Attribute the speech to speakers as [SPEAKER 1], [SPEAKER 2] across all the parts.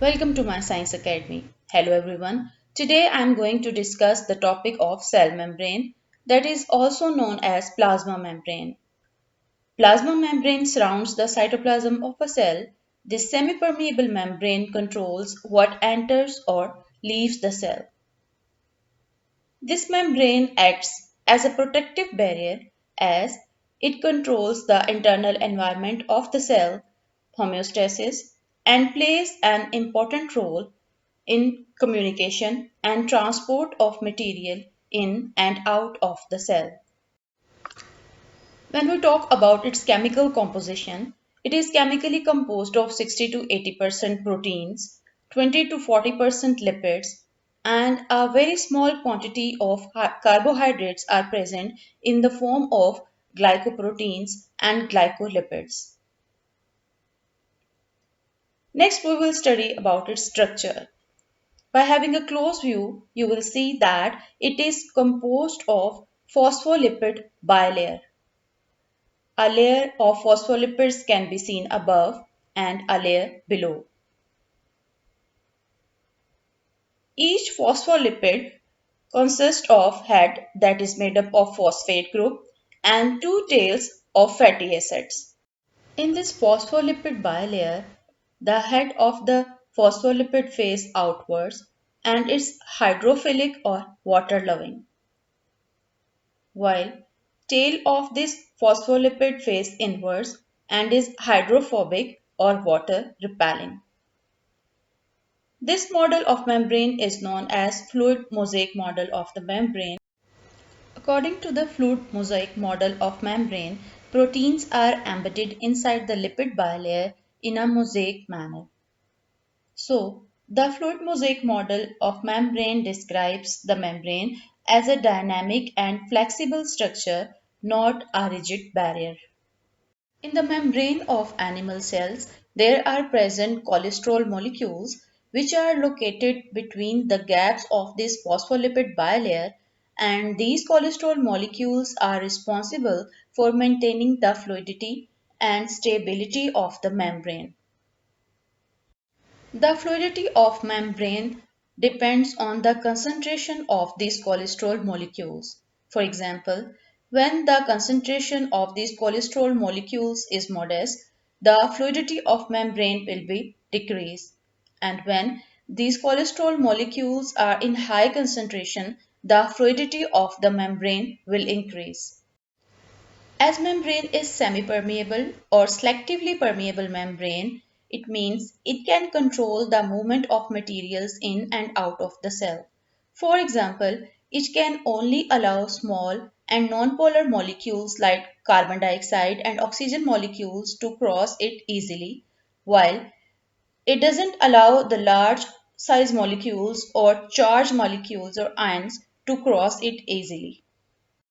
[SPEAKER 1] Welcome to my Science Academy. Hello everyone. Today I am going to discuss the topic of cell membrane, that is also known as plasma membrane. Plasma membrane surrounds the cytoplasm of a cell. This semi-permeable membrane controls what enters or leaves the cell. This membrane acts as a protective barrier as it controls the internal environment of the cell, homeostasis, and plays an important role in communication and transport of material in and out of the cell. When we talk about its chemical composition, it is chemically composed of 60 to 80% proteins, 20 to 40% lipids, and a very small quantity of carbohydrates are present in the form of glycoproteins and glycolipids. Next, we will study about its structure. By having a close view, you will see that it is composed of phospholipid bilayer. A layer of phospholipids can be seen above and a layer below. Each phospholipid consists of head that is made up of phosphate group and two tails of fatty acids. In this phospholipid bilayer, the head of the phospholipid face outwards and is hydrophilic or water-loving, while tail of this phospholipid face inwards and is hydrophobic or water-repelling. This model of membrane is known as fluid mosaic model of the membrane. According to the fluid mosaic model of membrane, proteins are embedded inside the lipid bilayer in a mosaic manner. So, the fluid mosaic model of membrane describes the membrane as a dynamic and flexible structure, not a rigid barrier. In the membrane of animal cells, there are present cholesterol molecules which are located between the gaps of this phospholipid bilayer, and these cholesterol molecules are responsible for maintaining the fluidity and stability of the membrane. The fluidity of membrane depends on the concentration of these cholesterol molecules. For example, when the concentration of these cholesterol molecules is modest, the fluidity of membrane will be decreased. And when these cholesterol molecules are in high concentration, the fluidity of the membrane will increase. As membrane is semi-permeable or selectively permeable membrane, it means it can control the movement of materials in and out of the cell. For example, it can only allow small and nonpolar molecules like carbon dioxide and oxygen molecules to cross it easily, while it doesn't allow the large size molecules or charged molecules or ions to cross it easily.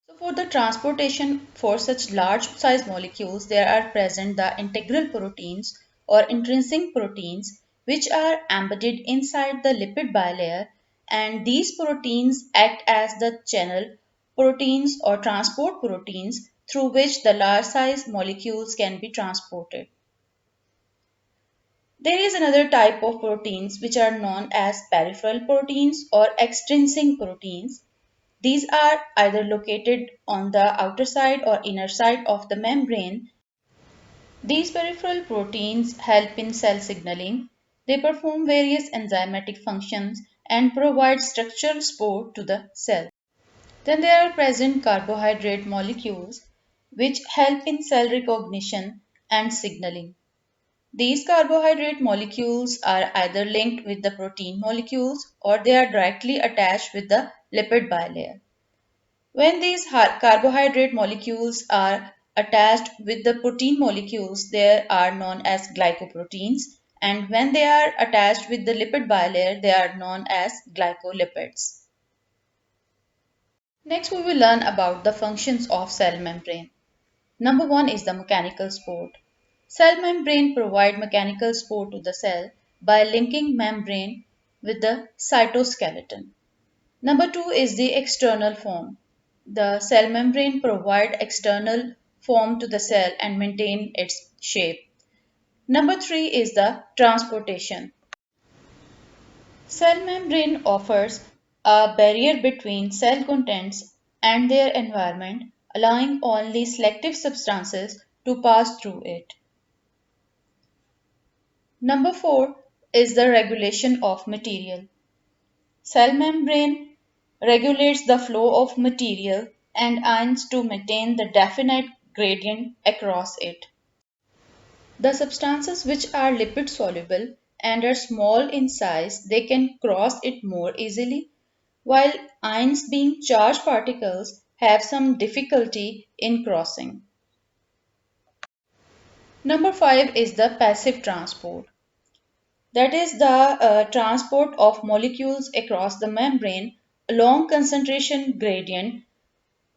[SPEAKER 1] So for the transportation for such large size molecules, there are present the integral proteins or intrinsic proteins which are embedded inside the lipid bilayer, and these proteins act as the channel proteins or transport proteins through which the large size molecules can be transported. There is another type of proteins which are known as peripheral proteins or extrinsic proteins. These are either located on the outer side or inner side of the membrane. These peripheral proteins help in cell signaling. They perform various enzymatic functions and provide structural support to the cell. Then there are present carbohydrate molecules which help in cell recognition and signaling. These carbohydrate molecules are either linked with the protein molecules or they are directly attached with the lipid bilayer. When these carbohydrate molecules are attached with the protein molecules, they are known as glycoproteins, and when they are attached with the lipid bilayer, they are known as glycolipids. Next, we will learn about the functions of cell membrane. Number one is the mechanical support. Cell membrane provide mechanical support to the cell by linking membrane with the cytoskeleton. Number two is the external form. The cell membrane provide external form to the cell and maintain its shape. Number three is the transportation. Cell membrane offers a barrier between cell contents and their environment, allowing only selective substances to pass through it. Number 4 is the regulation of material. Cell membrane regulates the flow of material and ions to maintain the definite gradient across it. The substances which are lipid soluble and are small in size, they can cross it more easily, while ions being charged particles have some difficulty in crossing. Number 5 is the passive transport. That is the transport of molecules across the membrane along concentration gradient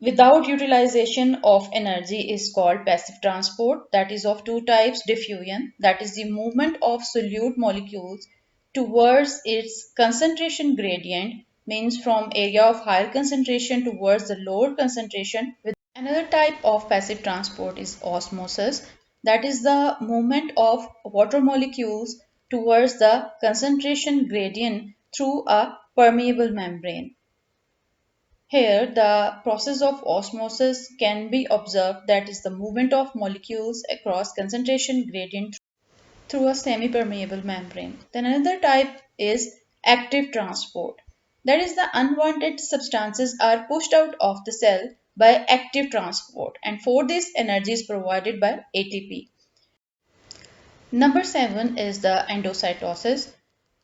[SPEAKER 1] without utilization of energy is called passive transport. That is of two types: diffusion, that is the movement of solute molecules towards its concentration gradient, means from area of higher concentration towards the lower concentration. Another type of passive transport is osmosis, that is the movement of water molecules towards the concentration gradient through a permeable membrane. Here, the process of osmosis can be observed, that is the movement of molecules across concentration gradient through a semi-permeable membrane. Then another type is active transport. That is the unwanted substances are pushed out of the cell by active transport, and for this energy is provided by ATP. Number 7 is the endocytosis,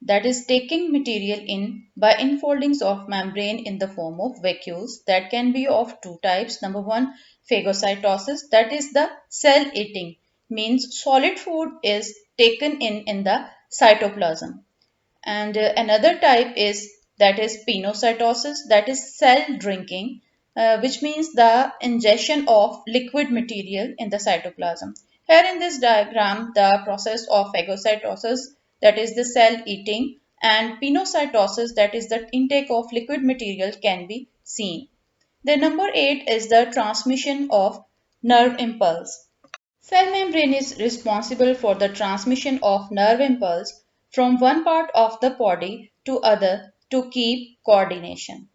[SPEAKER 1] that is taking material in by infoldings of membrane in the form of vacuoles that can be of two types. Number 1, phagocytosis, that is the cell eating, means solid food is taken in the cytoplasm. And another type is, that is pinocytosis, that is cell drinking, which means the ingestion of liquid material in the cytoplasm. Here in this diagram, the process of phagocytosis, that is the cell eating, and pinocytosis, that is the intake of liquid material, can be seen. The number 8 is the transmission of nerve impulse. Cell membrane is responsible for the transmission of nerve impulse from one part of the body to other to keep coordination.